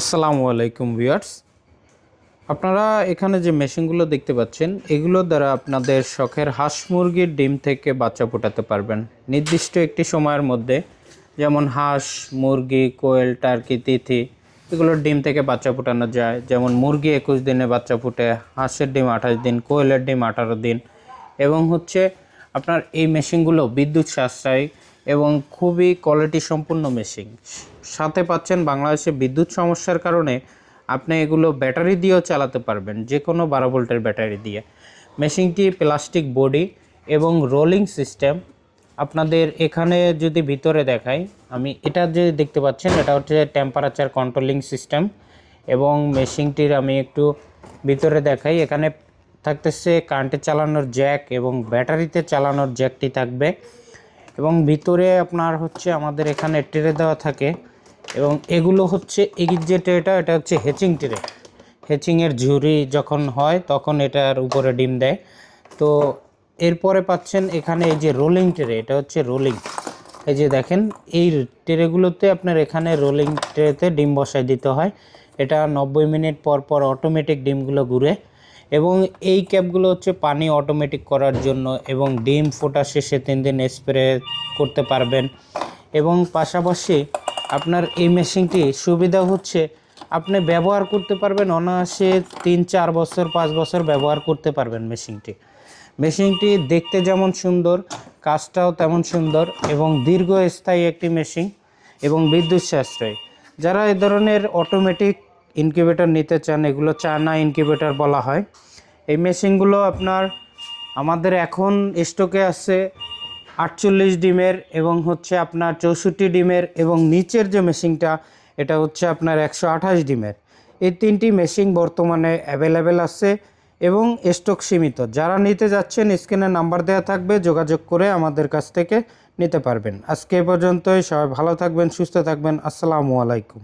আসসালামু আলাইকুম ভিউয়ার্স, আপনারা এখানে যে মেশিনগুলো দেখতে পাচ্ছেন এগুলো দ্বারা আপনাদের শখের হাঁস মুরগির ডিম থেকে বাচ্চা ফোটাতে পারবেন নির্দিষ্ট একটি সময়ের মধ্যে। যেমন হাঁস, মুরগি, কোয়েল, টার্কি, তিথি এগুলোর ডিম থেকে বাচ্চা ফোটানো যায়। যেমন মুরগি 21 দিনে বাচ্চা ফুটে, হাঁসের ডিম 28 দিন, কোয়েলের ডিম 18 দিন। এবং আপনার এই মেশিনগুলো বিদ্যুৎ সাশ্রয়ী এবং খুবই কোয়ালিটি সম্পন্ন মেশিন। সাথে পাচ্ছেন বাংলাদেশে বিদ্যুৎ সমস্যার কারণে আপনি এগুলো ব্যাটারি দিয়েও চালাতে পারবেন, যে কোনো 12 ভোল্টের ব্যাটারি দিয়ে। মেশিনটি প্লাস্টিক বডি এবং রোলিং সিস্টেম। আপনাদের এখানে যদি ভিতরে দেখাই, আমি এটা যে দেখতে পাচ্ছেন এটা হচ্ছে টেম্পারেচার কন্ট্রোলিং সিস্টেম। এবং মেশিনটির আমি একটু ভিতরে দেখাই, এখানে থাকতেছে কারেন্টে চালানোর জ্যাক এবং ব্যাটারিতে চালানোর জ্যাকটি থাকবে। এবং ভিতরে আপনার আমাদের এখানে ট্রে দেওয়া থাকে। এবং এগুলো এই যে ট্রেটা, এটা হচ্ছে হ্যাচিং ট্রে। হ্যাচিংয়ের ঝুড়ি যখন হয় তখন এটার উপরে ডিম দেয়। তো এরপরে পাচ্ছেন এখানে এই যে রোলিং ট্রে, এটা হচ্ছে রোলিং। এই যে দেখেন, এই ট্রেগুলোতে আপনার এখানে রোলিং ট্রেতে ডিম বসায় দিতে হয়। এটা 90 মিনিট পর পর অটোমেটিক ডিমগুলো ঘুরে। এবং এই ক্যাপগুলো পানি অটোমেটিক করার জন্য, এবং ডিম ফোটা শেষে 3 দিন স্প্রে করতে পারবেন। এবং পাশাপাশি আপনার এই মেশিনটি সুবিধা আপনি ব্যবহার করতে পারবেন অনায়াসে 3-4 বছর 5 বছর ব্যবহার করতে পারবেন মেশিনটি দেখতে যেমন সুন্দর, কাজটাও তেমন সুন্দর এবং দীর্ঘস্থায়ী একটি মেশিন এবং বিদ্যুৎ সাশ্রয়ী। যারা এই ধরনের অটোমেটিক ইনকিউবেটর নিতে চান, এগুলো চায়না ইনকিউবেটর বলা হয়। এই মেশিনগুলো আমাদের এখন স্টকে আছে 48 ডিমের এবং আপনার 64 ডিমের, এবং নিচের যে মেশিনটা এটা আপনার 128 ডিমের। এই 3টি মেশিন বর্তমানে অ্যাভেলেবেল আছে এবং স্টক সীমিত। যারা নিতে যাচ্ছেন স্ক্রিনে নাম্বার দেওয়া থাকবে, যোগাযোগ করে আমাদের কাছ থেকে নিতে পারবেন। আজকে এ পর্যন্তই। সবাই ভালো থাকবেন, সুস্থ থাকবেন। আসসালামু আলাইকুম।